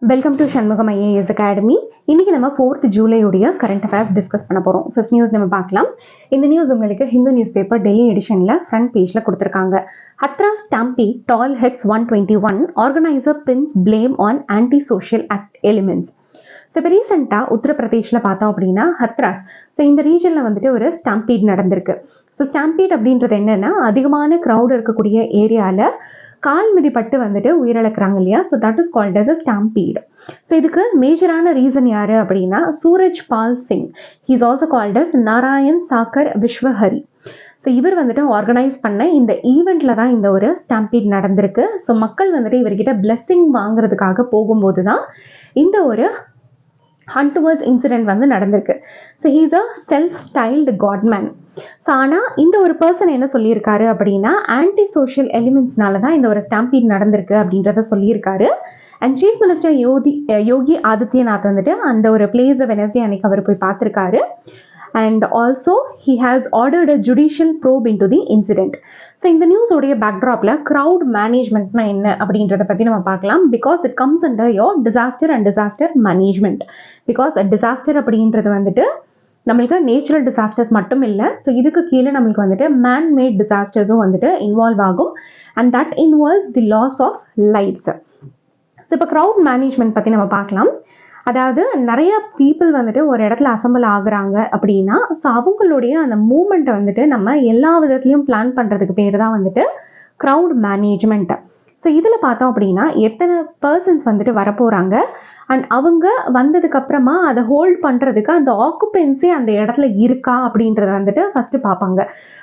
Welcome to Shanmugam IAS academy. இன்னைக்கு நம்ம 4th ஜூலையுடைய current affairs discuss பண்ண போகிறோம். ஃபர்ஸ்ட் நியூஸ் நம்ம பார்க்கலாம். இந்த நியூஸ் உங்களுக்கு ஹிந்து நியூஸ் பேப்பர் டெல்லி எடிஷனில் ஃப்ரண்ட் பேஜில் கொடுத்துருக்காங்க. Hathras stampede toll heads 121 organiser pins blame on anti social act elements. So இப்போ ரீசெண்டாக உத்தரப்பிரதேஷில் பார்த்தோம் அப்படின்னா ஹத்ராஸ், ஸோ இந்த ரீஜனில் வந்துட்டு ஒரு ஸ்டாம்பீட் நடந்திருக்கு. ஸோ ஸ்டாம்பீட் அப்படின்றது என்னென்னா, அதிகமான க்ரௌட் இருக்கக்கூடிய ஏரியாவில் கால் மிதிப்பட்டு வந்துட்டு உயிரிழக்கிறாங்க இல்லையா. So that is called as a stampede. So இதுக்கு மேஜரான ரீசன் யாரு அப்படின்னா Suraj Pal Singh. He is also called as Narayan Sakar Vishwahari. So இவர் வந்துட்டு ஆர்கனைஸ் பண்ண இந்த ஈவெண்ட்ல தான் இந்த ஒரு ஸ்டாம்பீட் நடந்திருக்கு. ஸோ மக்கள் வந்துட்டு இவர்கிட்ட பிளெஸ்ஸிங் வாங்குறதுக்காக போகும்போது தான் இந்த ஒரு ஹண்ட்வர்ட்ஸ் இன்சிடென்ட் வந்து நடந்திருக்கு. So he is a self styled godman. So ஆனால் இந்த ஒரு பர்சன் என்ன சொல்லியிருக்காரு அப்படின்னா, ஆன்டி சோஷியல் எலிமெண்ட்ஸ்னால தான் இந்த ஒரு ஸ்டாம்பீட் நடந்திருக்கு அப்படின்றத சொல்லியிருக்காரு. And chief minister Yogi Adityanath வந்துட்டு அந்த ஒரு பிளேஸை வெனஸ்டே அன்னைக்கு அவர் போய் பார்த்துருக்காரு. And also he has ordered a judicial probe in to the incident. So இந்த நியூஸோடைய பேக்ட்ராப்பில் க்ரௌட் மேனேஜ்மெண்ட்னா என்ன அப்படின்றத பற்றி நம்ம பார்க்கலாம். Because it comes under your disaster and disaster management. Because disaster அப்படின்றது வந்துட்டு நம்மளுக்கு நேச்சுரல் டிசாஸ்டர்ஸ் மட்டும் இல்லை. ஸோ இதுக்கு கீழே நம்மளுக்கு வந்துட்டு மேன்மேட் டிசாஸ்டர்ஸும் வந்துட்டு இன்வால்வ் ஆகும். And that involves the loss of lifes. So இப்போ க்ரௌட் மேனேஜ்மெண்ட் பற்றி நம்ம பார்க்கலாம். அதாவது நிறைய பீப்புள் வந்துட்டு ஒரு இடத்துல அசம்பிள் ஆகுறாங்க அப்படின்னா, ஸோ அவங்களுடைய அந்த மூமெண்ட்டை வந்துட்டு நம்ம எல்லா விதத்துலையும் பிளான் பண்ணுறதுக்கு பேர் தான் வந்துட்டு க்ரௌட் மேனேஜ்மெண்ட். ஸோ இதில் பார்த்தோம் அப்படின்னா எத்தனை பர்சன்ஸ் வந்துட்டு வரப்போகிறாங்க அண்ட் அவங்க வந்ததுக்கப்புறமா அதை ஹோல்ட் பண்ணுறதுக்கு அந்த ஆக்குபென்சி அந்த இடத்துல இருக்கா அப்படின்றத வந்துட்டு ஃபஸ்ட்டு பார்ப்பாங்க.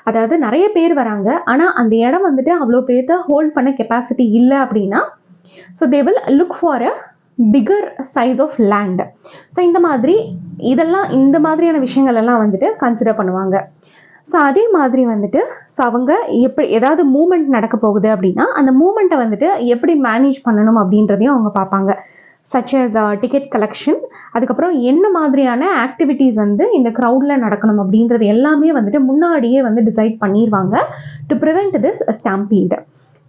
அதாவது நிறைய பேர் வராங்க ஆனால் அந்த இடம் வந்துட்டு அவ்வளோ பேர்த்த ஹோல்ட் பண்ண கெப்பாசிட்டி இல்லை அப்படின்னா, so they will look for a bigger size of land. So இந்த மாதிரியான விஷயங்கள் எல்லாம் வந்துட்டு கன்சிடர் பண்ணுவாங்க. ஸோ அதே மாதிரி வந்துட்டு ஸோ அவங்க எப்படி ஏதாவது மூமெண்ட் நடக்க போகுது அப்படின்னா அந்த மூமெண்ட்டை வந்துட்டு எப்படி மேனேஜ் பண்ணணும் அப்படின்றதையும் அவங்க பார்ப்பாங்க. சச் அஸ் டிக்கெட் கலெக்ஷன், அதுக்கப்புறம் என்ன மாதிரியான ஆக்டிவிட்டீஸ் வந்து இந்த க்ரௌடில் நடக்கணும் அப்படின்றது எல்லாமே வந்துட்டு முன்னாடியே வந்து டிசைட் பண்ணிடுவாங்க to prevent this stampede.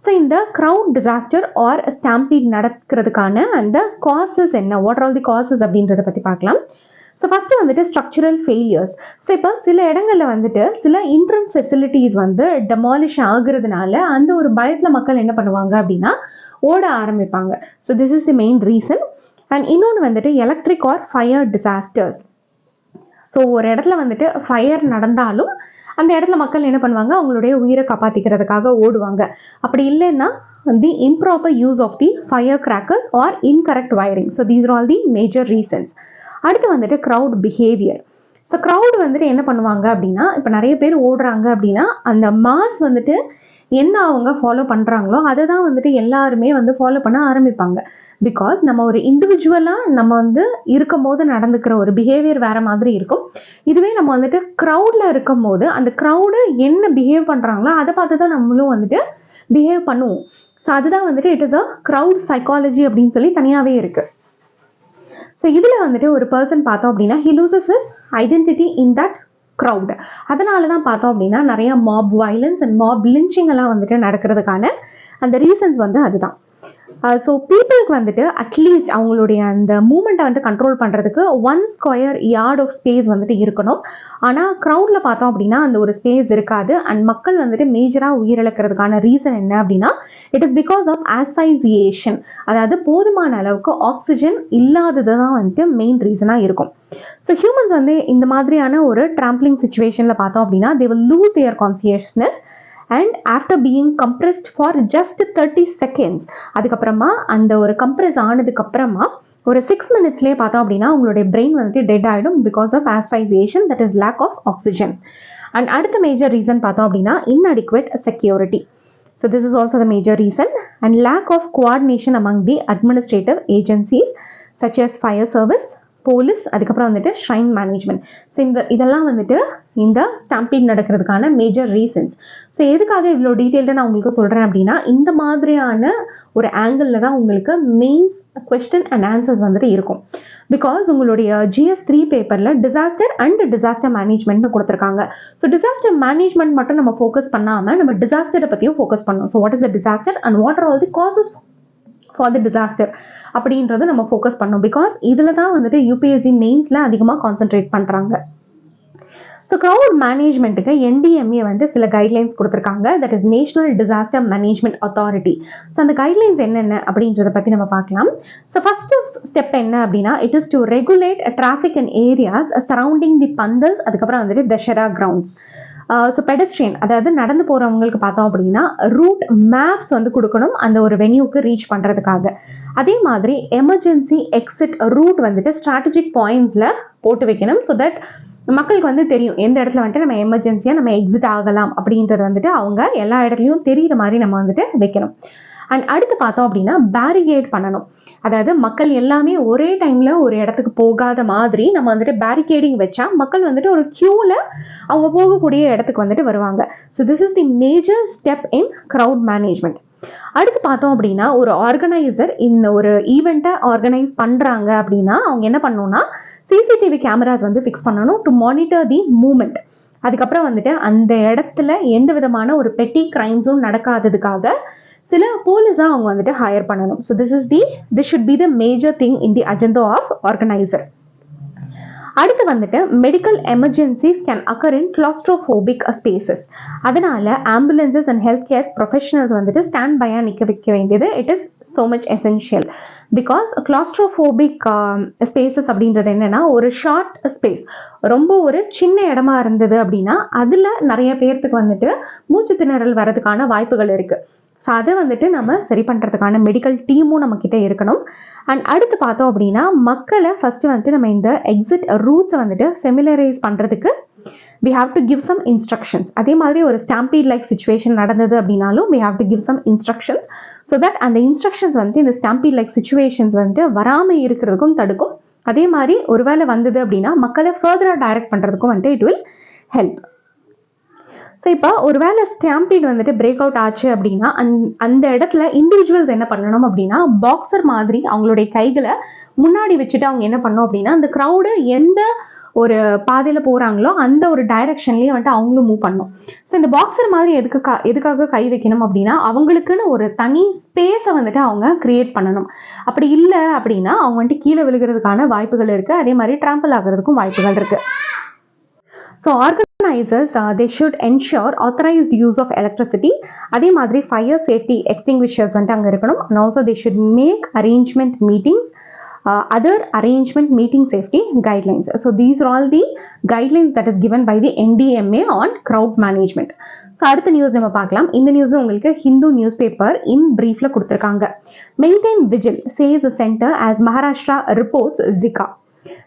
So இந்த க்ரௌட் டிசாஸ்டர் ஆர் ஸ்டாம்பீட் நடக்கிறதுக்கான அந்த காசஸ் என்ன, what are all the causes அப்படின்றத பற்றி பார்க்கலாம். ஸோ ஃபஸ்ட்டு வந்துட்டு ஸ்ட்ரக்சரல் ஃபெயிலியர்ஸ். ஸோ இப்போ சில இடங்களில் வந்துட்டு சில இன்ட்ரம் ஃபெசிலிட்டிஸ் வந்து டெமாலிஷ் ஆகுறதுனால அந்த ஒரு பயத்தில் மக்கள் என்ன பண்ணுவாங்க அப்படின்னா ஓட ஆரம்பிப்பாங்க. So this is the main reason. And இன்னொன்று வந்துட்டு electric or fire disasters. So ஒரு இடத்துல வந்துட்டு ஃபயர் நடந்தாலும் அந்த இடத்துல மக்கள் என்ன பண்ணுவாங்க, அவங்களுடைய உயிரை காப்பாற்றிக்கிறதுக்காக ஓடுவாங்க. அப்படி இல்லைன்னா the improper use of the fire crackers or incorrect wiring. So these are all the major reasons. அடுத்து வந்துட்டு க்ரௌட் பிஹேவியர். ஸோ க்ரௌட் வந்துட்டு என்ன பண்ணுவாங்க அப்படின்னா, இப்போ நிறைய பேர் ஓடுறாங்க அப்படின்னா அந்த மாஸ் வந்துட்டு என்ன அவங்க ஃபாலோ பண்ணுறாங்களோ அதை தான் வந்துட்டு எல்லாருமே வந்து ஃபாலோ பண்ண ஆரம்பிப்பாங்க. பிகாஸ் நம்ம ஒரு இண்டிவிஜுவலாக நம்ம வந்து இருக்கும் போது நடந்துக்கிற ஒரு பிஹேவியர் வேறு மாதிரி இருக்கும். இதுவே நம்ம வந்துட்டு க்ரௌடில் இருக்கும் போது அந்த க்ரௌடு என்ன பிஹேவ் பண்ணுறாங்களோ அதை பார்த்து தான் நம்மளும் வந்துட்டு பிஹேவ் பண்ணுவோம். ஸோ அதுதான் வந்துட்டு it is a crowd psychology அப்படின்னு சொல்லி தனியாகவே இருக்குது. ஸோ இதில் வந்துட்டு ஒரு பர்சன் பார்த்தோம் அப்படின்னா he loses his identity in that crowd. அதனால தான் பார்த்தோம் அப்படின்னா நிறைய mop violence and mob lynching எல்லாம் வந்துட்டு நடக்கிறதுக்கான அந்த ரீசன்ஸ் வந்து அதுதான். ஸோ பீப்புளுக்கு வந்துட்டு அட்லீஸ்ட் அவங்களுடைய அந்த மூமெண்ட்டை வந்து கண்ட்ரோல் பண்ணுறதுக்கு 1 ஸ்கொயர் யார்ட் ஆஃப் ஸ்பேஸ் வந்துட்டு இருக்கணும். ஆனால் க்ரௌடில் பார்த்தோம் அப்படின்னா அந்த ஒரு ஸ்பேஸ் இருக்காது. அண்ட் மக்கள் வந்துட்டு மேஜராக உயிரிழக்கிறதுக்கான ரீசன் என்ன அப்படின்னா இட் இஸ் பிகாஸ் ஆஃப் ஆஸ்பைசியேஷன். அதாவது போதுமான அளவுக்கு ஆக்சிஜன் இல்லாதது தான் வந்துட்டு மெயின் ரீசனாக இருக்கும். ஸோ ஹியூமன்ஸ் வந்து இந்த மாதிரியான ஒரு ட்ராம்ப்ளிங் சுச்சுவேஷனில் பார்த்தோம் அப்படின்னா they will lose there consciousness and after being compressed for just 30 seconds. அதுக்கப்புறமா அந்த ஒரு கம்ப்ரெஸ் ஆனதுக்கப்புறமா ஒரு 6 மினிட்ஸ்லேயே பார்த்தோம் அப்படின்னா உங்களுடைய பிரெயின் வந்துட்டு டெட் ஆகிடும் because of asphyxiation, that is lack of oxygen. And அடுத்த மேஜர் ரீசன் பார்த்தோம் அப்படின்னா inadequate security. So this is also the major reason. And lack of coordination among the administrative agencies such as fire service, police, அதுக்கப்புறம் வந்துட்டு shrine management. So இதெல்லாம் வந்துட்டு இந்த stampede நடக்கிறதுக்கான major reasons. So எதுக்காக இவ்வளோ டீட்டெயில்டாக நான் உங்களுக்கு சொல்கிறேன் அப்படின்னா இந்த மாதிரியான ஒரு ஆங்கிளில் தான் உங்களுக்கு மெயின்ஸ் கொஸ்டின் அண்ட் ஆன்சர்ஸ் வந்துட்டு இருக்கும். பிகாஸ் உங்களுடைய GS3 பேப்பரில் டிசாஸ்டர் அண்ட் டிசாஸ்டர் மேனேஜ்மெண்ட்னு கொடுத்துருக்காங்க. ஸோ டிசாஸ்டர் மேனேஜ்மெண்ட் மட்டும் நம்ம ஃபோக்கஸ் பண்ணாமல் நம்ம டிசாஸ்டரை பற்றியும் ஃபோக்கஸ் பண்ணோம். So what is the disaster and what are all the causes for the disaster அப்படின்றத நம்ம ஃபோக்கஸ் பண்ணோம். பிகாஸ் இதில் தான் வந்துட்டு யூபிஎஸ்சி மெயின்ஸில் அதிகமாக கான்சென்ட்ரேட் பண்ணுறாங்க. ஸோ க்ரௌட் மேனேஜ்மெண்ட்டுக்கு என்டிஎம்ஏ வந்து சில கைட்லைன்ஸ் கொடுத்துருக்காங்க. That is national disaster management authority. So அந்த கைட்லைன்ஸ் என்னென்ன அப்படின்றத பற்றி நம்ம பார்க்கலாம். ஸோ ஃபர்ஸ்ட் ஸ்டெப் என்ன அப்படின்னா, it is to regulate traffic and areas surrounding the pandals, அதுக்கப்புறம் வந்துட்டு தஷரா கிரவுண்ட்ஸ். ஸோ பெடஸ்ட்ரியன், அதாவது நடந்து போகிறவங்களுக்கு பார்த்தோம் அப்படின்னா ரூட் மேப்ஸ் வந்து கொடுக்கணும் அந்த ஒரு வென்யூக்கு ரீச் பண்ணுறதுக்காக. அதே மாதிரி எமர்ஜென்சி எக்ஸிட் ரூட் வந்துட்டு ஸ்ட்ராட்டஜிக் பாயிண்ட்ஸில் போட்டு வைக்கணும். ஸோ தட் மக்களுக்கு வந்து தெரியும் எந்த இடத்துல வந்துட்டு நம்ம எமர்ஜென்சியாக நம்ம எக்ஸிட் ஆகலாம் அப்படின்றது வந்துட்டு அவங்க எல்லா இடத்துலையும் தெரிகிற மாதிரி நம்ம வந்துட்டு வைக்கணும். அண்ட் அடுத்து பார்த்தோம் அப்படின்னா பேரிகேட் பண்ணணும். அதாவது மக்கள் எல்லாமே ஒரே டைமில் ஒரு இடத்துக்கு போகாத மாதிரி நம்ம வந்துட்டு பேரிகேடிங் வச்சா மக்கள் வந்துட்டு ஒரு க்யூவில் அவங்க போகக்கூடிய இடத்துக்கு வந்துட்டு வருவாங்க. So this is the major step in crowd management. அடுத்து பார்த்தோம் அப்படின்னா ஒரு ஆர்கனைசர் இந்த ஒரு ஈவெண்ட்டை ஆர்கனைஸ் பண்ணுறாங்க அப்படின்னா அவங்க என்ன பண்ணணும்னா சிசிடிவி கேமராஸ் வந்து ஃபிக்ஸ் பண்ணணும் டு மானிட்டர் தி மூமெண்ட். அதுக்கப்புறம் வந்துட்டு அந்த இடத்துல எந்த விதமான ஒரு பெட்டி கிரைம்ஸும் நடக்காததுக்காக சில போலீஸாக அவங்க வந்துட்டு ஹையர் பண்ணணும். So this should be the major thing in the agenda of organiser. அடுத்து வந்துட்டு medical emergencies can occur in claustrophobic spaces. அதனால ambulances and health care professionals வந்துட்டு ஸ்டாண்ட் பையாக நிற்க வைக்க வேண்டியது it is so much essential. Because claustrophobic spaces அப்படின்றது என்னன்னா ஒரு ஷார்ட் ஸ்பேஸ், ரொம்ப ஒரு சின்ன இடமா இருந்தது அப்படின்னா அதில் நிறைய பேர்த்துக்கு வந்துட்டு மூச்சு திணறல் வரதுக்கான வாய்ப்புகள் இருக்குது. ஸோ அதை வந்துட்டு நம்ம சரி பண்ணுறதுக்கான மெடிக்கல் டீமும் நம்மக்கிட்ட இருக்கணும். அண்ட் அடுத்து பார்த்தோம் அப்படின்னா மக்களை ஃபஸ்ட்டு வந்துட்டு நம்ம இந்த எக்ஸிட் ரூட்ஸை வந்துட்டு ஃபெமிலரைஸ் பண்ணுறதுக்கு we have to give some instructions. அதே மாதிரி ஒரு ஸ்டாம்பீட் லைக் சிச்சுவேஷன் நடந்தது அப்படின்னாலும் we have to give some instructions so that அந்த இன்ஸ்ட்ரக்ஷன்ஸ் வந்து இந்த ஸ்டாம்பீட் லைக் சிச்சுவேஷன்ஸ் வந்து வராமல் இருக்கிறதுக்கும் தடுக்கும். அதே மாதிரி ஒருவேளை வந்தது அப்படின்னா மக்களை ஃபர்தராக டைரக்ட் பண்ணுறதுக்கும் வந்துட்டு இட் வில் ஹெல்ப். ஸோ இப்போ ஒருவேளை ஸ்டாம்பீட் வந்துட்டு பிரேக் அவுட் ஆச்சு அப்படின்னா அந்த இடத்துல இண்டிவிஜுவல்ஸ் என்ன பண்ணணும் அப்படின்னா பாக்ஸர் மாதிரி அவங்களுடைய கைகளை முன்னாடி வச்சுட்டு அவங்க என்ன பண்ணணும் அப்படின்னா அந்த க்ரௌடு எந்த ஒரு பாதையில் போகிறாங்களோ அந்த ஒரு டைரக்ஷன்லேயே வந்துட்டு அவங்களும் மூவ் பண்ணணும். ஸோ இந்த பாக்ஸர் மாதிரி எதுக்காக கை வைக்கணும் அப்படின்னா அவங்களுக்குன்னு ஒரு தனி ஸ்பேஸை வந்துட்டு அவங்க கிரியேட் பண்ணணும். அப்படி இல்லை அப்படின்னா அவங்க வந்துட்டு கீழே விழுகிறதுக்கான வாய்ப்புகள் இருக்குது. அதே மாதிரி ட்ராம்பிள் ஆகிறதுக்கும் வாய்ப்புகள் இருக்குது. So organisers they should ensure authorized use of electricity. அதே மாதிரி ஃபயர் சேஃப்டி எக்ஸ்டிங்விஷர்ஸ் வந்துட்டு அங்கே இருக்கணும். And also they should make arrangement meetings, other arrangement meeting safety guidelines. So these are all the guidelines that is given by the NDMA on crowd management. So அடுத்த news நம்ம பார்க்கலாம். இந்த news உங்களுக்கு Hindu newspaper in பிரீஃப்ல கொடுத்துருக்காங்க. Maintain vigil says centre as Maharashtra reports Zika.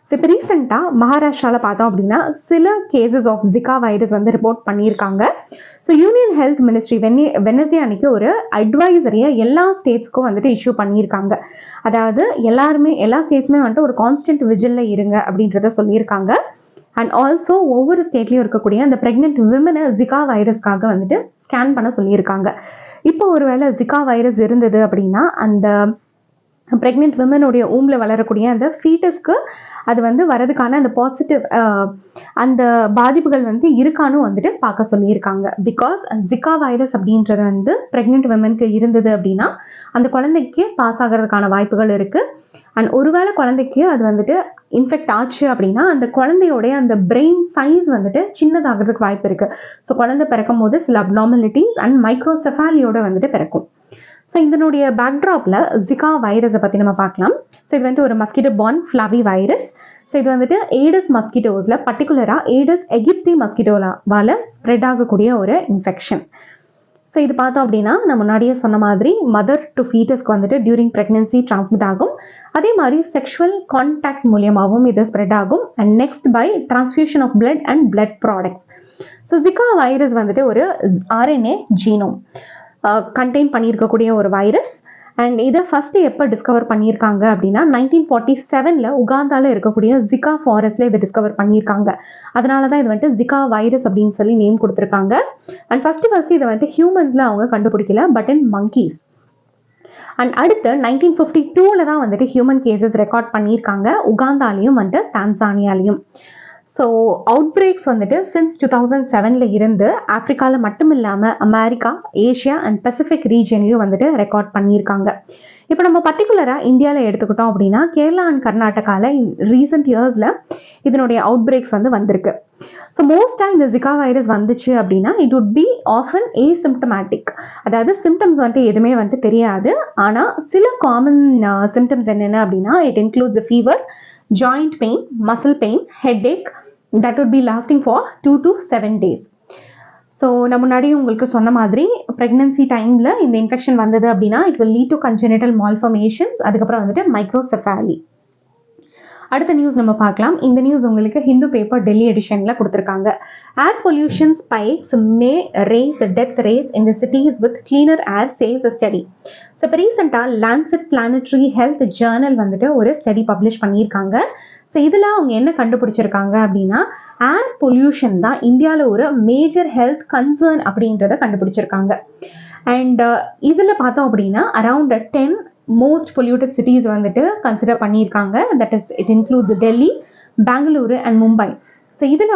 So இப்போ ரீசெண்டாக மகாராஷ்டிராவில் பார்த்தோம் அப்படின்னா சில கேசஸ் ஆஃப் ஜிகா வைரஸ் வந்து ரிப்போர்ட் பண்ணியிருக்காங்க. So union health ministry Wednesday அன்னைக்கு ஒரு அட்வைசரியை எல்லா ஸ்டேட்ஸ்க்கும் வந்துட்டு இஷ்யூ பண்ணியிருக்காங்க. அதாவது எல்லா ஸ்டேட்ஸுமே வந்துட்டு ஒரு கான்ஸ்டன்ட் விஜிலில் இருங்க அப்படின்றத சொல்லியிருக்காங்க. அண்ட் ஆல்சோ ஒவ்வொரு ஸ்டேட்லேயும் இருக்கக்கூடிய அந்த ப்ரெக்னென்ட் விமனை ஜிகா வைரஸ்க்காக வந்துட்டு ஸ்கேன் பண்ண சொல்லியிருக்காங்க. இப்போ ஒருவேளை ஜிகா வைரஸ் இருந்தது அப்படின்னா அந்த ப்ரெக்னென்ட் விமனுடைய ஊமில் வளரக்கூடிய அந்த ஃபீட்டஸ்க்கு அது வந்து வரதுக்கான அந்த பாசிட்டிவ் அந்த பாதிப்புகள் வந்து இருக்கான்னு வந்துட்டு பார்க்க சொல்லியிருக்காங்க. பிகாஸ் ஜிகா வைரஸ் அப்படின்றது வந்து ப்ரெக்னென்ட் விமனுக்கு இருந்தது அப்படின்னா அந்த குழந்தைக்கு பாஸ் ஆகிறதுக்கான வாய்ப்புகள் இருக்குது. அண்ட் ஒருவேளை குழந்தைக்கு அது வந்துட்டு இன்ஃபெக்ட் ஆச்சு அப்படின்னா அந்த குழந்தையோடைய அந்த பிரெயின் சைஸ் வந்துட்டு சின்னதாகிறதுக்கு வாய்ப்பு இருக்குது. ஸோ குழந்தை பிறக்கும் போது சில அப்நார்மலிட்டிஸ் அண்ட் மைக்ரோசெஃபாலியோட வந்துட்டு பிறக்கும். ஸோ இதனுடைய பேக்ட்ராப்பில் ஜிகா வைரஸை பற்றி நம்ம பார்க்கலாம். ஸோ இது வந்துட்டு ஒரு மஸ்கிட்டோ பார்ன் ஃப்ளவி வைரஸ். ஸோ இது வந்துட்டு ஏடஸ் மஸ்கிட்டோஸில் பர்டிகுலராக ஏடஸ் எகிப்தி மஸ்கிட்டோவால் ஸ்ப்ரெட் ஆகக்கூடிய ஒரு இன்ஃபெக்ஷன். ஸோ இது பார்த்தோம் அப்படின்னா நான் முன்னாடியே சொன்ன மாதிரி மதர் டு ஃபீட்டஸ்க்கு வந்துட்டு டியூரிங் ப்ரெக்னன்சி டிரான்ஸ்மிட் ஆகும். அதே மாதிரி செக்ஷுவல் கான்டாக்ட் மூலியமாகவும் இது ஸ்ப்ரெட் ஆகும். And next by transfusion of blood and blood products. So Zika virus வந்துட்டு ஒரு RNA ஜீனோம் கண்டெயின் பண்ணியிருக்கக்கூடிய ஒரு வைரஸ். அண்ட் இதை ஃபஸ்ட்டு எப்போ டிஸ்கவர் பண்ணியிருக்காங்க அப்படின்னா 1947 உகாந்தாவில் இருக்கக்கூடிய ஜிகா ஃபாரஸ்ட்டில் இதை டிஸ்கவர் பண்ணியிருக்காங்க. அதனால தான் இது வந்துட்டு ஜிகா வைரஸ் அப்படின்னு சொல்லி நேம் கொடுத்துருக்காங்க. அண்ட் ஃபஸ்ட்டு இதை வந்துட்டு ஹியூமன்ஸில் அவங்க கண்டுபிடிக்கல, பட் இன் monkeys. அண்ட் அடுத்து 1952 தான் வந்துட்டு ஹியூமன் கேசஸ் ரெக்கார்ட் பண்ணியிருக்காங்க உகாந்தாலையும் வந்துட்டு டான்சானியாலையும். ஸோ அவுட் பிரேக்ஸ் வந்துட்டு சின்ஸ் 2007 இருந்து ஆப்ரிக்காவில் மட்டும் இல்லாமல் அமெரிக்கா, ஏஷியா அண்ட் பசிபிக் ரீஜன்லையும் வந்துட்டு ரெக்கார்ட் பண்ணியிருக்காங்க. இப்போ நம்ம பர்டிகுலராக இந்தியாவில் எடுத்துக்கிட்டோம் அப்படின்னா கேரளா அண்ட் கர்நாடகாவில் ரீசெண்ட் இயர்ஸில் இதனுடைய அவுட் பிரேக்ஸ் வந்திருக்கு. ஸோ மோஸ்ட்டாக இந்த ஜிகா வைரஸ் வந்துச்சு அப்படின்னா it would be often asymptomatic, அதாவது சிம்டம்ஸ் எதுவுமே தெரியாது. ஆனால் சில காமன் சிம்டம்ஸ் என்னென்ன அப்படின்னா it includes fever, joint pain, muscle pain, headache, that would be lasting for 2 to 7 days. So நான் முன்னாடி உங்களுக்கு சொன்ன மாதிரி ப்ரெக்னன்சி டைமில் இந்த இன்ஃபெக்ஷன் வந்தது அப்படின்னா it will lead to congenital malformations, அதுக்கப்புறம் மைக்ரோசெஃபாலி. அடுத்த நியூஸ் நம்ம பார்க்கலாம். இந்த நியூஸ் உங்களுக்கு ஹிந்து பேப்பர் டெல்லி எடிஷனில் கொடுத்துருக்காங்க. Air pollution spikes may raise death rates in the cities with cleaner air says a study. So இப்போ ரீசெண்டாக லான்செட் பிளானட்டரி ஹெல்த் ஜேர்னல் ஒரு ஸ்டடி பப்ளிஷ் பண்ணியிருக்காங்க. ஸோ இதில் அவங்க என்ன கண்டுபிடிச்சிருக்காங்க அப்படின்னா ஏர் பொல்யூஷன் தான் இந்தியாவில் ஒரு மேஜர் ஹெல்த் கன்சர்ன் அப்படின்றத கண்டுபிடிச்சிருக்காங்க. அண்ட் இதில் பார்த்தோம் அப்படின்னா around 10 most polluted cities consider பண்ணியிருக்காங்க. That is it includes Delhi, Bengaluru and Mumbai. So இதில்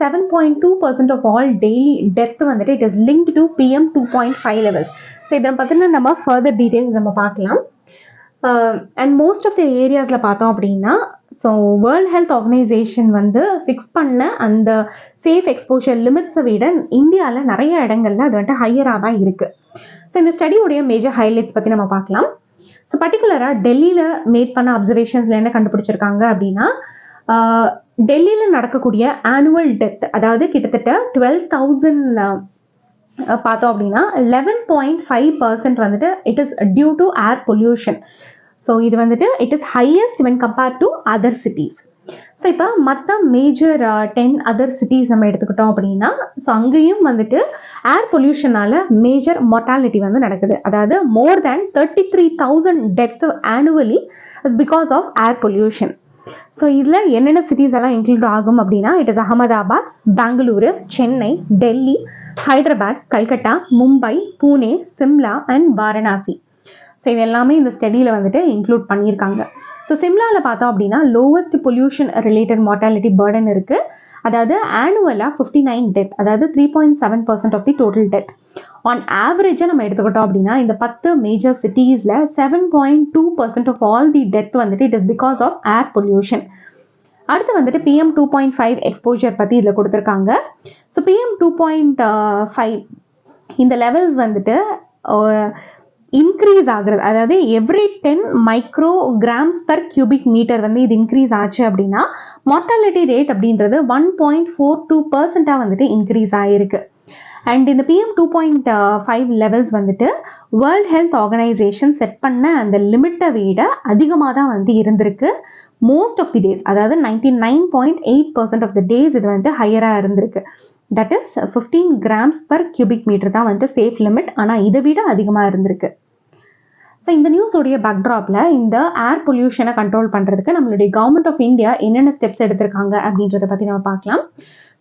7.2% of all daily death it is linked to PM 2.5 levels. So இதை பற்றின நம்ம ஃபர்தர் டீட்டெயில்ஸ் நம்ம பார்க்கலாம். அண்ட் மோஸ்ட் ஆஃப் த ஏரியாஸில் பார்த்தோம் அப்படின்னா so world health organisation fix பண்ண அந்த சேஃப் எக்ஸ்போஷர் லிமிட்ஸை விட இந்தியாவில் நிறைய இடங்கள்ல அது ஹையராக தான் இருக்குது. ஸோ இந்த ஸ்டடியோடைய மேஜர் ஹைலைட்ஸ் பற்றி நம்ம பார்க்கலாம். ஸோ பர்டிகுலராக டெல்லியில் மேட் பண்ண அப்சர்வேஷன்ஸில் என்ன கண்டுபிடிச்சிருக்காங்க அப்படின்னா டெல்லியில் நடக்கக்கூடிய ஆனுவல் டெத், அதாவது கிட்டத்தட்ட 12,000 பார்த்தோம் அப்படின்னா 11.5% it is due to air pollution. So இது it is highest when compared to other cities. So இப்போ மற்ற மேஜர் 10 அதர் சிட்டிஸ் நம்ம எடுத்துக்கிட்டோம் அப்படின்னா ஸோ அங்கேயும் ஏர் பொல்யூஷனால மேஜர் மொர்டாலிட்டி நடக்குது. அதாவது more than 33,000 death annually is because of air pollution. So இதில் என்னென்ன சிட்டிஸ் எல்லாம் இன்க்ளூட் ஆகும் அப்படின்னா it is Ahmedabad, Bengaluru, Chennai, Delhi, Hyderabad, Calcutta, Mumbai, Pune, Shimla and Varanasi. So இது எல்லாமே இந்த ஸ்டடியில் இன்க்ளூட் பண்ணியிருக்காங்க. ஸோ சிம்லாவில் பார்த்தோம் அப்படின்னா lowest pollution related mortality burden இருக்குது. அதாவது ஆனுவலாக 59 டெத், அதாவது 3.7% of the total death. On ஆவரேஜாக நம்ம எடுத்துக்கிட்டோம் அப்படின்னா இந்த 10 மேஜர் சிட்டிஸில் 7.2% of all the death it is because of air pollution. அடுத்து PM 2.5 எக்ஸ்போஜர் பற்றி இதில் கொடுத்துருக்காங்க. ஸோ PM 2.5 இந்த லெவல்ஸ் இன்க்ரீஸ் ஆகுறது, அதாவது every 10 micrograms per cubic metre இது இன்க்ரீஸ் ஆச்சு அப்படின்னா மார்டாலிட்டி ரேட் அப்படின்றது 1.42% இன்க்ரீஸ் ஆகிருக்கு. அண்ட் இந்த PM 2.5 levels world health organisation set பண்ண அந்த லிமிட்டை விட அதிகமாக தான் இருந்திருக்கு. மோஸ்ட் ஆஃப் தி டேஸ், அதாவது 99.8% ஆஃப் த டேஸ் இது ஹையராக இருந்திருக்கு. That is 15 grams per cubic metre தான் சேஃப் லிமிட். ஆனால் இதை விட அதிகமாக இருந்திருக்கு. ஸோ இந்த நியூஸோடைய பேக்ட்ராப்பில் இந்த ஏர் பொல்யூஷனை கண்ட்ரோல் பண்ணுறதுக்கு நம்மளுடைய கவர்மெண்ட் ஆஃப் இந்தியா என்னென்ன ஸ்டெப்ஸ் எடுத்திருக்காங்க அப்படின்றத பற்றி நம்ம பார்க்கலாம்.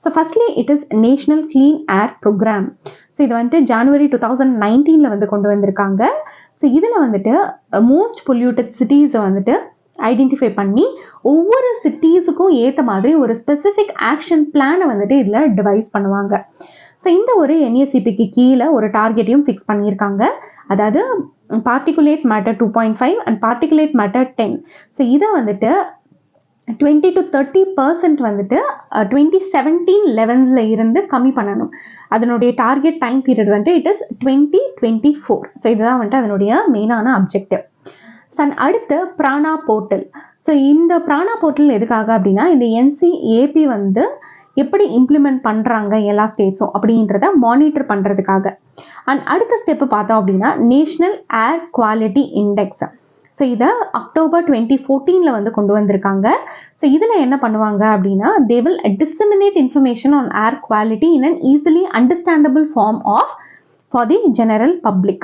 So firstly it is national clean air programme. So இது ஜனவரி 2019 கொண்டு வந்திருக்காங்க. ஸோ இதில் மோஸ்ட் பொல்யூட்டட் சிட்டிஸை ஐடென்டிஃபை பண்ணி ஒவ்வொரு சிட்டிஸுக்கும் ஏற்ற மாதிரி ஒரு ஸ்பெசிஃபிக் ஆக்ஷன் பிளானை இதில் டிவைஸ் பண்ணுவாங்க. ஸோ இந்த ஒரு NACPக்கு கீழே ஒரு டார்கெட்டையும் ஃபிக்ஸ் பண்ணியிருக்காங்க. அதாவது particulate matter 2.5 and particulate matter 10. So இதை 20 to 30% 2017 லெவல்ஸில் இருந்து கம்மி பண்ணணும். அதனுடைய target time period it is 2024. So இதுதான் அதனுடைய மெயினான அப்ஜெக்டிவ். அடுத்து பிராணா போர்ட்டல். ஸோ இந்த பிராணா போர்ட்டல் எதுக்காக அப்படின்னா இந்த NCAP எப்படி இம்ப்ளிமெண்ட் பண்ணுறாங்க எல்லா ஸ்டேட்ஸும் அப்படின்றத மானிட்டர் பண்ணுறதுக்காக. அண்ட் அடுத்த ஸ்டெப்பு பார்த்தோம் அப்படின்னா நேஷ்னல் ஏர் குவாலிட்டி இண்டெக்ஸ். ஸோ இதை அக்டோபர் 2014 கொண்டு வந்திருக்காங்க. ஸோ இதில் என்ன பண்ணுவாங்க அப்படின்னா they will disseminate information on air quality in an easily understandable form for the general public.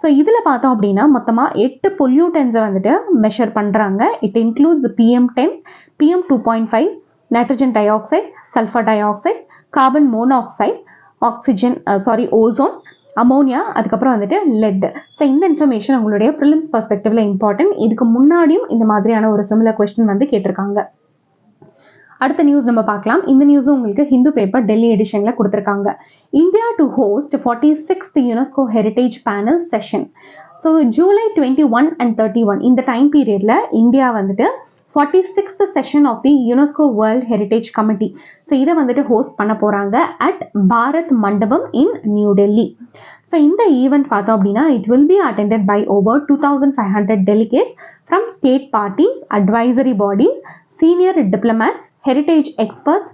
So இதில் பார்த்தோம் அப்படின்னா மொத்தமாக 8 பொல்யூட்டன்ஸை மெஷர் பண்ணுறாங்க. It includes PM 10, PM 2.5, nitrogen di oxide, sulphur di oxide, carbon monoxide, ozone, ammonia, அதுக்கப்புறம் let. So இந்த information உங்களுடைய prelims பர்ஸ்பெக்டிவ்ல important. இதுக்கு முன்னாடியும் இந்த மாதிரியான ஒரு சிமிலர் கொஸ்டின் கேட்டிருக்காங்க. அடுத்த நியூஸ் நம்ம பார்க்கலாம். இந்த நியூஸும் உங்களுக்கு ஹிந்து பேப்பர் டெல்லி எடிஷனில் கொடுத்துருக்காங்க. India to host 46th UNESCO heritage panel session. So ஜூலை 21 and 31 இந்த டைம் பீரியடில் இந்தியா வந்துட்டு 46th session of the UNESCO world heritage committee. So இதை வந்துட்டு ஹோஸ்ட் பண்ண போகிறாங்க at Bharat Mandapam in New Delhi. So இந்த ஈவெண்ட் பார்த்தோம் அப்படின்னா it will be attended by over 2500 delegates from state parties, advisory bodies, senior diplomats, heritage experts,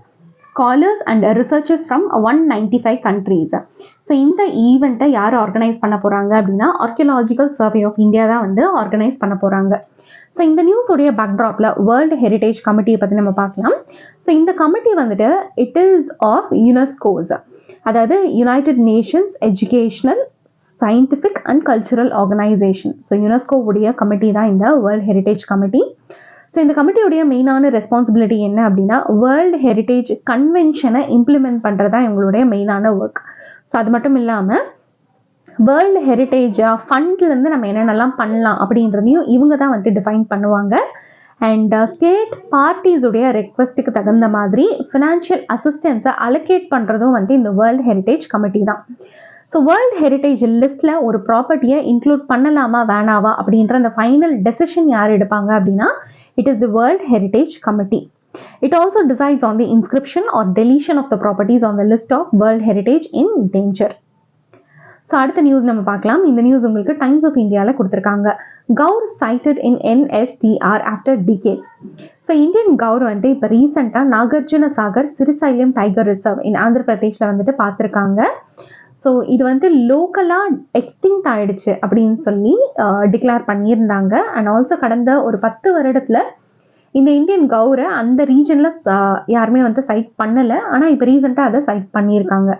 scholars and researchers from 195 countries. So இந்த ஈவெண்ட்டை யார் ஆர்கனைஸ் பண்ண போகிறாங்க அப்படின்னா ஆர்கியலாஜிக்கல் சர்வே ஆஃப் இந்தியா தான் வந்து ஆர்கனைஸ் பண்ண போகிறாங்க. ஸோ இந்த நியூஸோடைய பேக்ட்ராப்பில் வேர்ல்டு ஹெரிட்டேஜ் கமிட்டியை பற்றி நம்ம பார்க்கலாம். ஸோ இந்த கமிட்டி வந்துட்டு இட் இஸ் ஆஃப் யுனெஸ்கோஸ், அதாவது United Nations educational, scientific and cultural organisation. So யுனெஸ்கோவுடைய கமிட்டி தான் இந்த வேர்ல்டு ஹெரிட்டேஜ் கமிட்டி. ஸோ இந்த கமிட்டியுடைய மெயினான ரெஸ்பான்சிபிலிட்டி என்ன அப்படின்னா வேர்ல்டு ஹெரிட்டேஜ் கன்வென்ஷனை இம்ப்ளிமெண்ட் பண்ணுறது தான் இவங்களுடைய மெயினான ஒர்க். ஸோ அது மட்டும் இல்லாமல் வேர்ல்டு ஹெரிட்டேஜ் ஃபண்ட்லேருந்து நம்ம என்னென்னலாம் பண்ணலாம் அப்படின்றதையும் இவங்க தான் வந்து டிஃபைன் பண்ணுவாங்க. அண்ட் ஸ்டேட் பார்ட்டிஸுடைய ரெக்வஸ்ட்டுக்கு தகுந்த மாதிரி ஃபினான்ஷியல் அசிஸ்டன்ஸை அலோகேட் பண்ணுறதும் வந்து இந்த வேர்ல்டு ஹெரிட்டேஜ் கமிட்டி தான். ஸோ வேர்ல்டு ஹெரிட்டேஜ் லிஸ்ட்டில் ஒரு ப்ராப்பர்ட்டியை இன்க்ளூட் பண்ணலாமா வேணாவா அப்படின்ற அந்த ஃபைனல் டெசிஷன் யார் எடுப்பாங்க அப்படின்னா it is the World Heritage Committee. It also decides on the inscription or deletion of the properties on the list of World Heritage in danger. So அடுத்த நியூஸ் நம்ம பார்க்கலாம். இந்த நியூஸ் உங்களுக்கு டைம்ஸ் ஆஃப் இந்தியாவில் கொடுத்துருக்காங்க. Gaur sighted in NSTR after decades. So Indian gaur வந்து இப்போ ரீசெண்டாக Nagarjuna Sagar Srisailam tiger reserve in Andhra பிரதேஷில் வந்துட்டு பார்த்துருக்காங்க. ஸோ இது வந்து லோக்கலாக எக்ஸ்டிங்க்ட் ஆகிடுச்சு அப்படின்னு சொல்லி டிக்ளேர் பண்ணியிருந்தாங்க. அண்ட் ஆல்சோ கடந்த ஒரு 10 வருடத்தில் இந்த இந்தியன் கவுரை அந்த ரீஜனில் யாருமே வந்து சைட் பண்ணலை. ஆனால் இப்போ ரீசெண்டாக அதை சைட் பண்ணியிருக்காங்க.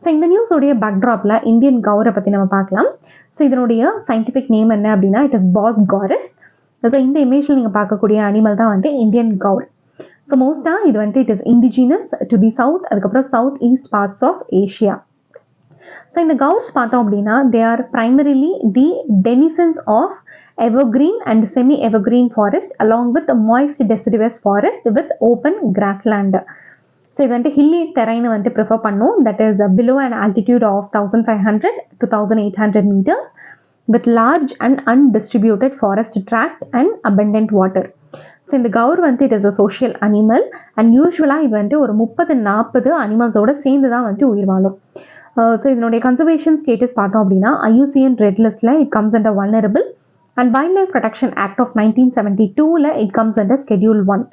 ஸோ இந்த நியூஸோடைய பேக்ட்ராப்பில் இந்தியன் கவுரை பற்றி நம்ம பார்க்கலாம். ஸோ இதனுடைய சயின்டிஃபிக் நேம் என்ன அப்படின்னா it is Bos gaurus. So இந்த இமேஜில் நீங்கள் பார்க்கக்கூடிய அனிமல் தான் வந்து இந்தியன் கவுர். ஸோ மோஸ்ட்டாக இது வந்து it is indigenous to the south, அதுக்கப்புறம் south east parts of Asia. So இந்த கவுர்ஸ் பார்த்தோம் அப்படின்னா they are primarily the denizens of evergreen and semi evergreen forest along with moist deciduous forest with open grassland. So இது வந்துட்டு hilly டெரைனை வந்து prefer பண்ணும். That is below an altitude of 1500 to 1800 meters with large and undistributed forest tract and abundant water. So இந்த கவுர் வந்து it is a social animal and யூஸ்வலாக இது வந்துட்டு ஒரு 30-40 அனிமல்ஸோடு சேர்ந்து தான் வந்துட்டு உயிர் வாழும். ஸோ இதனுடைய கன்சர்வேஷன் ஸ்டேட்டஸ் பார்த்தோம் அப்படின்னா IUCN ரெட் லிஸ்ட்டில் it comes under vulnerable and wild life protection act of 1972 it comes under schedule 1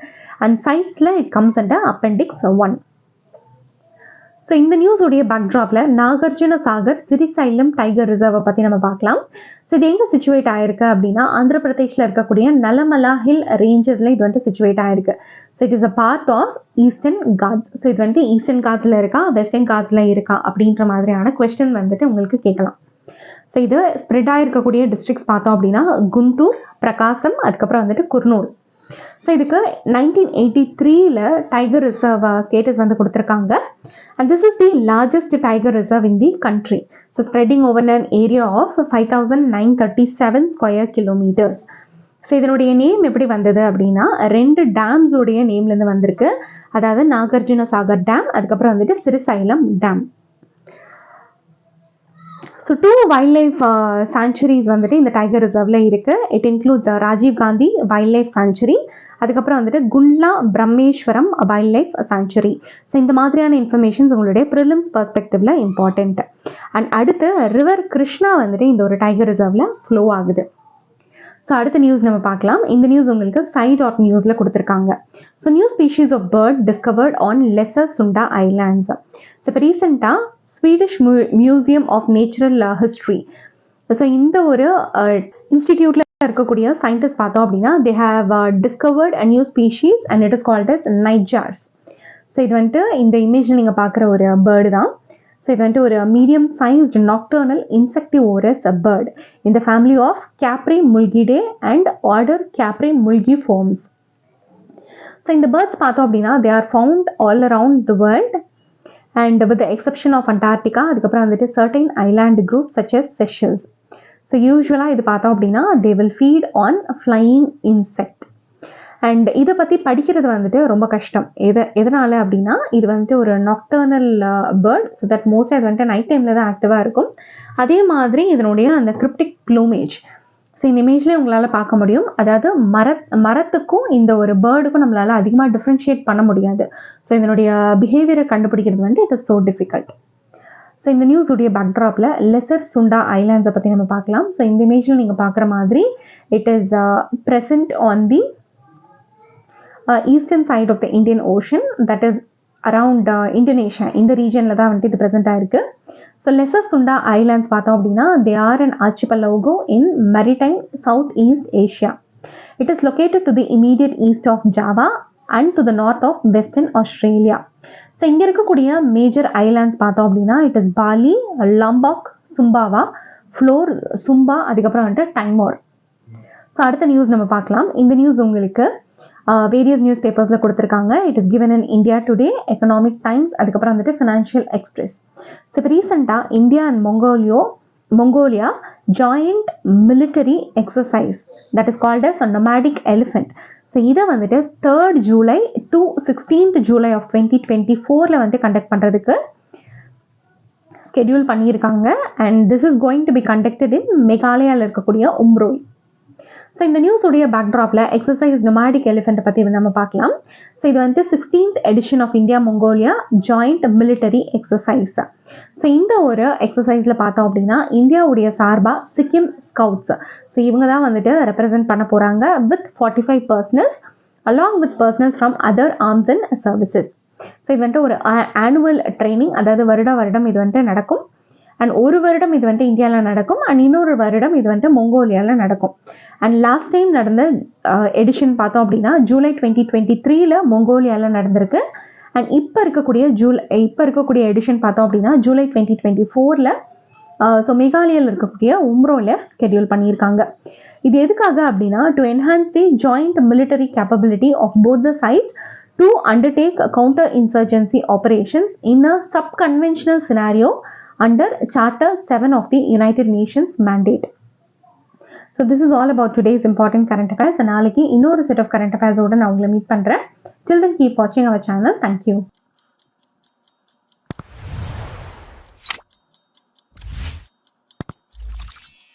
and சைட்ஸில் it comes under appendix 1. So இந்த நியூஸோடைய பேக்ட்ராப்பில் நாகார்ஜுன சாகர் சிறுசைலம் டைகர் ரிசர்வை பற்றி நம்ம பார்க்கலாம். ஸோ இது எங்கே சிச்சுவேட் ஆயிருக்கு அப்படின்னா ஆந்திர பிரதேஷில் இருக்கக்கூடிய நலமலா ஹில் ரேஞ்சஸில் இது வந்துட்டு சிச்சுவேட் ஆயிருக்கு. So it is a part of Eastern Ghats. So இது வந்துட்டு ஈஸ்டர்ன் காட்ஸில் இருக்கா வெஸ்டர்ன் காட்ஸில் இருக்கா அப்படின்ற மாதிரியான கொஸ்டின் வந்துட்டு உங்களுக்கு கேட்கலாம். ஸோ இது ஸ்ப்ரெட் ஆகிருக்கக்கூடிய டிஸ்ட்ரிக்ட்ஸ் பார்த்தோம் அப்படின்னா குண்டூர், பிரகாசம், அதுக்கப்புறம் வந்துட்டு குர்னூல். ஸோ இதுக்கு 1983 டைகர் ரிசர்வ் ஸ்டேட்டஸ் வந்து கொடுத்துருக்காங்க. And this is the largest tiger reserve in the country. So spreading over an area of 5937 square kilometers. So இதனுடைய நேம் எப்படி வந்தது அப்படின்னா 2 டேம்ஸோடைய நேம்லேருந்து வந்திருக்கு. அதாவது நாகார்ஜுன சாகர் டேம், அதுக்கப்புறம் வந்துட்டு Srisailam dam. So 2 wild life sanctuaries வந்துட்டு இந்த டைகர் ரிசர்வ்ல இருக்கு. It includes Rajiv Gandhi wild life sanctuary, அதுக்கப்புறம் வந்துட்டு Gundla Brahmeswaram wild life sanctuary. So இந்த மாதிரியான இன்ஃபர்மேஷன்ஸ் உங்களுடைய ப்ரிலிம்ஸ் பர்ஸ்பெக்டிவ்ல இம்பார்ட்டன்ட். அண்ட் அடுத்து ரிவர் கிருஷ்ணா வந்துட்டு இந்த ஒரு டைகர் ரிசர்வ்ல ஃப்ளோ ஆகுது. ஸோ அடுத்த நியூஸ் நம்ம பார்க்கலாம். இந்த நியூஸ் உங்களுக்கு sci.news கொடுத்துருக்காங்க. So new species of bird discovered on lesser Sunda islands. So இப்போ ரீசெண்டாக Swedish museum of natural history, so இந்த ஒரு இன்ஸ்டிடியூட்டில் இருக்கக்கூடிய சயின்டிஸ்ட் பார்த்தோம் அப்படின்னா they have discovered a new species and it is called as nightjars. So இது வந்துட்டு இந்த இமேஜில் நீங்கள் பார்க்குற ஒரு பேர்டு தான். ஸோ இது வந்துட்டு ஒரு medium sized nocturnal insectivorous bird இந்த family of Caprimulgidae and order Caprimulgiformes. So இந்த பேர்ட்ஸ் பார்த்தோம் அப்படின்னா they are found all around the world and with the exception of Antarctica, அதுக்கப்புறம் வந்துட்டு certain island group such as Seychelles. So யூஸ்வலாக இது பார்த்தோம் அப்படின்னா they will feed on flying insect. And இதை பற்றி படிக்கிறது வந்துட்டு ரொம்ப கஷ்டம். எதனால் அப்படின்னா இது வந்துட்டு ஒரு நாக்டர்னல் பேர்ட். ஸோ தட் மோஸ்ட்டாக இது வந்துட்டு நைட் டைமில் தான் ஆக்டிவாக இருக்கும். அதே மாதிரி இதனுடைய அந்த கிரிப்டிக் ப்ளூமேஜ். ஸோ இந்த இமேஜ்லேயே உங்களால் பார்க்க முடியும். அதாவது மரத்துக்கும் இந்த ஒரு பேர்டுக்கும் நம்மளால் அதிகமாக டிஃப்ரென்ஷியேட் பண்ண முடியாது. ஸோ இதனுடைய பிஹேவியரை கண்டுபிடிக்கிறது வந்து it is so difficult. So இந்த நியூஸ் உடைய பேக்ட்ராப்பில் லெசர் சுண்டா ஐலாண்ட்ஸை பற்றி நம்ம பார்க்கலாம். ஸோ இந்த இமேஜில் நீங்கள் பார்க்குற மாதிரி it is present on the eastern side of the Indian Ocean, that is around Indonesia. இந்த ரீஜனில் தான் வந்துட்டு இது ப்ரெசென்ட் ஆயிருக்கு. ஸோ லெசர் சுண்டா ஐலாண்ட்ஸ் பார்த்தோம் அப்படின்னா they are an archipelago in maritime south east Asia. It is located to the immediate east of Java and to the north of Western Australia. So இங்கே இருக்கக்கூடிய major islands பார்த்தோம் அப்படின்னா it is Bali, Lombok, Sumbawa, Flores, Sumba, அதுக்கப்புறம் வந்துட்டு டைமோர். So அடுத்த news நம்ம பார்க்கலாம். இந்த நியூஸ் உங்களுக்கு வேரியஸ் நியூஸ் பேப்பர்ஸில் கொடுத்துருக்காங்க. It is given in India Today, Economic Times, அதுக்கப்புறம் வந்துட்டு ஃபினான்ஷியல் எக்ஸ்பிரஸ். ஸோ இப்போ ரீசெண்டாக India and Mongolia joint military exercise that is called as nomadic elephant. So இதை வந்துட்டு 3rd July to 16th July of 2024 வந்து கண்டக்ட் பண்ணுறதுக்கு ஸ்கெடியூல் பண்ணியிருக்காங்க. And this is going to be conducted in மேகாலயாவில் இருக்கக்கூடிய உம்ரோய். ஸோ இந்த நியூஸுடைய பேக்ட்ராப்பில் எக்ஸசைஸ் nomadic elephant பற்றி நம்ம பார்க்கலாம். ஸோ இது வந்து 16th edition of India Mongolia joint military exercise. So இந்த ஒரு எக்ஸசைஸில் பார்த்தோம் அப்படின்னா இந்தியாவுடைய சார்பாக சிக்கிம் ஸ்கவுட்ஸ், ஸோ இவங்க தான் வந்துட்டு ரெப்ரசென்ட் பண்ண போகிறாங்க with 45 personals along with personals from other arms and services. So இது வந்துட்டு ஒரு ஆனுவல் ட்ரைனிங், அதாவது வருடம் இது வந்துட்டு நடக்கும். அண்ட் ஒரு வருடம் இது வந்துட்டு இந்தியாவில் நடக்கும் அண்ட் இன்னொரு வருடம் இது வந்துட்டு மொங்கோலியாவில் நடக்கும். அண்ட் லாஸ்ட் டைம் நடந்த எடிஷன் பார்த்தோம் அப்படின்னா ஜூலை 2023 மொங்கோலியாவில் நடந்திருக்கு. அண்ட் இப்போ இருக்கக்கூடிய எடிஷன் பார்த்தோம் அப்படின்னா ஜூலை 2024 ஸோ மேகாலயாவில் இருக்கக்கூடிய உம்ரோவில் ஸ்கெடியூல் பண்ணியிருக்காங்க. இது எதுக்காக அப்படின்னா to enhance the joint military capability of both the sides to undertake counter insurgency operations in a sub conventional scenario under Charter 7 of the United Nations mandate. So this is all about today's important current affairs. நாளைக்கு இன்னொரு set of current affairs ஓட நான் உங்களை meet பண்றேன். Till then keep watching our channel. Thank you.